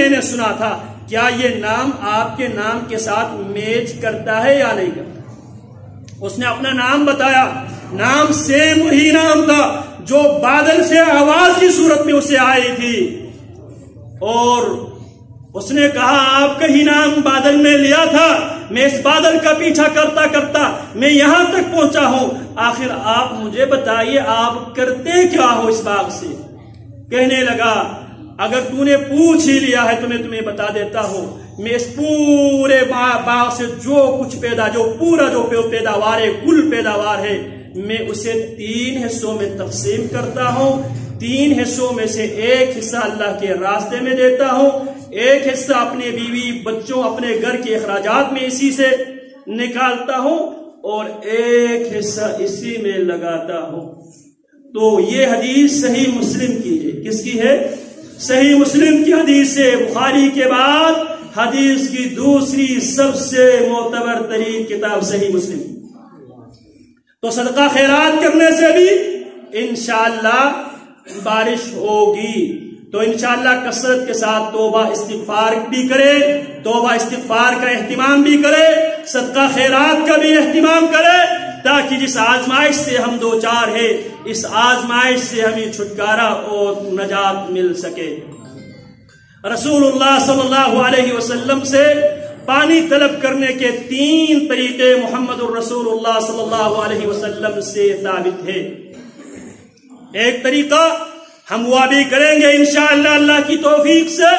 میں نے سنا تھا، کیا یہ نام آپ کے نام کے ساتھ میچ کرتا ہے یا نہیں کرتا؟ اس نے اپنا نام بتایا، نام سیم وہی نام تھا جو بادل سے آواز کی صورت میں اسے آئی تھی، اور اس نے کہا آپ کا ہی نام بادل میں لیا تھا، میں اس بادل کا پیچھا کرتا کرتا میں یہاں تک پہنچا ہوں، آخر آپ مجھے بتائیے آپ کرتے کیا ہو اس باغ سے؟ کہنے لگا اگر تو نے پوچھ ہی لیا ہے تو میں تمہیں بتا دیتا ہوں، میں اس پورے باغ سے جو کچھ پورا جو پیداوار ہے، کل پیداوار ہے، میں اسے 3 حصوں میں تقسیم کرتا ہوں، 3 حصوں میں سے 1 حصہ اللہ کے راستے میں دیتا ہوں، 1 حصہ اپنے بیوی بچوں اپنے گھر کے اخراجات میں اسی سے نکالتا ہوں، اور 1 حصہ اسی میں لگاتا ہوں۔ تو یہ حدیث صحیح مسلم کی ہے۔ کس کی ہے؟ صحیح مسلم کی حدیث ہے۔ بخاری کے بعد حدیث کی دوسری سب سے معتبر ترین کتاب صحیح مسلم۔ تو صدقہ خیرات کرنے سے بھی انشاءاللہ بارش ہوگی، تو انشاءاللہ کثرت کے ساتھ توبہ استغفار بھی کرے، توبہ استغفار کا اہتمام بھی کرے، صدقہ خیرات کا بھی اہتمام کرے، تاکہ جس آزمائش سے ہم دوچار ہے اس آزمائش سے ہمیں چھٹکارا اور نجات مل سکے۔ رسول اللہ صلی اللہ علیہ وسلم سے پانی طلب کرنے کے 3 طریقے محمد الرسول اللہ صلی اللہ علیہ وسلم سے ثابت ہے۔ ایک طریقہ ہم وہ بھی کریں گے انشاءاللہ اللہ کی توفیق سے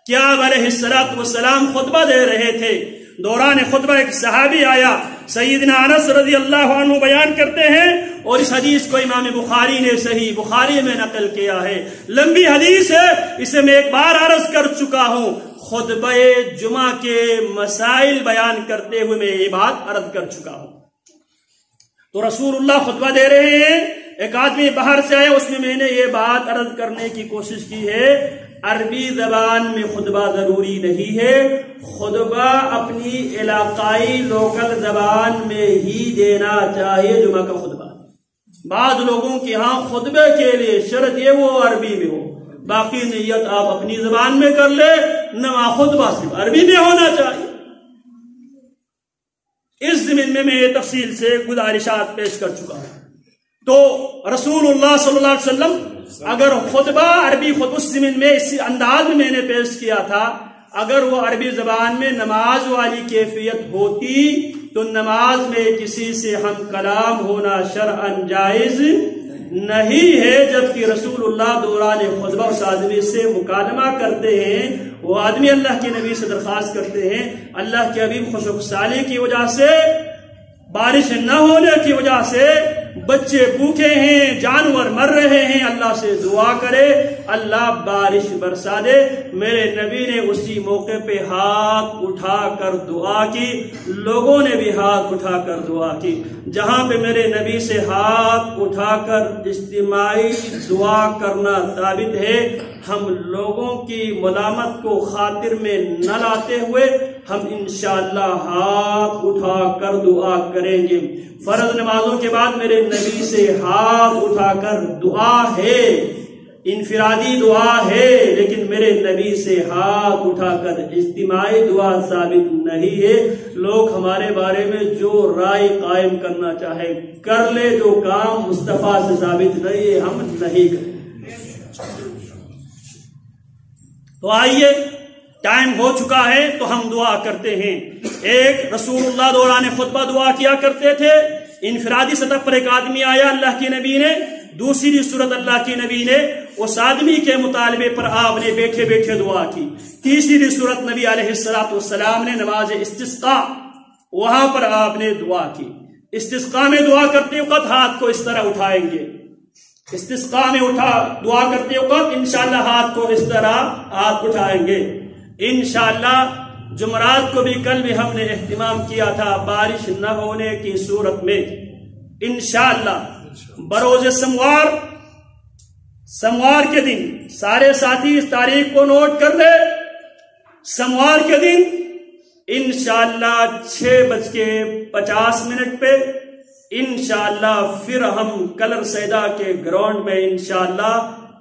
کہ آپ علیہ السلام خطبہ دے رہے تھے، دوران خطبہ ایک صحابی آیا، سیدنا انس رضی اللہ عنہ بیان کرتے ہیں، اور اس حدیث کو امام بخاری نے صحیح بخاری میں نقل کیا ہے، لمبی حدیث ہے، اسے میں ایک بار عرض کر چکا ہوں، خطبہ جمعہ کے مسائل بیان کرتے ہوئے میں یہ بات عرض کر چکا ہوں۔ تو رسول اللہ خطبہ دے رہے ہیں، ایک آدمی باہر سے آیا، اس میں نے یہ بات عرض کرنے کی کوشش کی ہے، عربی زبان میں خطبہ ضروری نہیں ہے، خطبہ اپنی علاقائی لوکل زبان میں ہی دینا چاہیے، جمعہ کا خطبہ۔ بعض لوگوں کے ہاں خطبے کے لیے شرط یہ وہ عربی میں ہو، باقی نیت آپ اپنی زبان میں کر لے، نہ خطبہ صرف عربی میں ہونا چاہیے۔ اس زمین میں یہ تفصیل سے گزارشات پیش کر چکا ہوں۔ تو رسول اللہ صلی اللہ علیہ وسلم اگر خطبہ عربی اس زمین میں اس انداز میں نے پیش کیا تھا، اگر وہ عربی زبان میں نماز والی کیفیت ہوتی تو نماز میں کسی سے ہم کلام ہونا شرعاً جائز نہیں ہے، جبکہ رسول اللہ دوران خطبہ اس آدمی سے مکالمہ کرتے ہیں، وہ آدمی اللہ کے نبی سے درخواست کرتے ہیں، اللہ کے حبیب خشک سالی کی وجہ سے، بارش نہ ہونے کی وجہ سے بچے بھوکے ہیں، جانور مر رہے ہیں، اللہ سے دعا کرے اللہ بارش برسا دے۔ میرے نبی نے اسی موقع پہ ہاتھ اٹھا کر دعا کی، لوگوں نے بھی ہاتھ اٹھا کر دعا کی۔ جہاں پہ میرے نبی سے ہاتھ اٹھا کر اجتماعی دعا کرنا ثابت ہے، ہم لوگوں کی ملامت کو خاطر میں نہ لاتے ہوئے ہم انشاءاللہ ہاتھ اٹھا کر دعا کریں گے۔ فرض نمازوں کے بعد میرے نبی سے ہاتھ اٹھا کر دعا ہے، انفرادی دعا ہے، لیکن میرے نبی سے ہاتھ اٹھا کر اجتماعی دعا ثابت نہیں ہے۔ لوگ ہمارے بارے میں جو رائے قائم کرنا چاہے کر لے، جو کام مصطفیٰ سے ثابت نہیں ہے ہم نہیں کریں۔ تو آئیے، ٹائم ہو چکا ہے تو ہم دعا کرتے ہیں۔ ایک رسول اللہ دوران خطبہ دعا کیا کرتے تھے، انفرادی سطح پر ایک آدمی آیا اللہ کے نبی نے، دوسری صورت اللہ کے نبی نے اس آدمی کے مطالبے پر آپ نے بیٹھے بیٹھے دعا کی، تیسری صورت نبی علیہ السلام نے نماز استسقاء وہاں پر آپ نے دعا کی۔ استسقاء میں دعا کرتے وقت ہاتھ کو اس طرح اٹھائیں گے، استسقاء میں دعا کرتے وقت انشاءاللہ ہاتھ کو اس طرح ہاتھ اٹھائیں گے۔ انشاءاللہ جمعرات کو بھی کل بھی ہم نے اہتمام کیا تھا، بارش نہ ہونے کی صورت میں انشاءاللہ بروز سموار کے دن، سارے ساتھی اس تاریخ کو نوٹ کر لے، سموار کے دن انشاءاللہ 6:50 پہ انشاءاللہ پھر ہم کلر سیدہ کے گراؤنڈ میں انشاءاللہ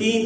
3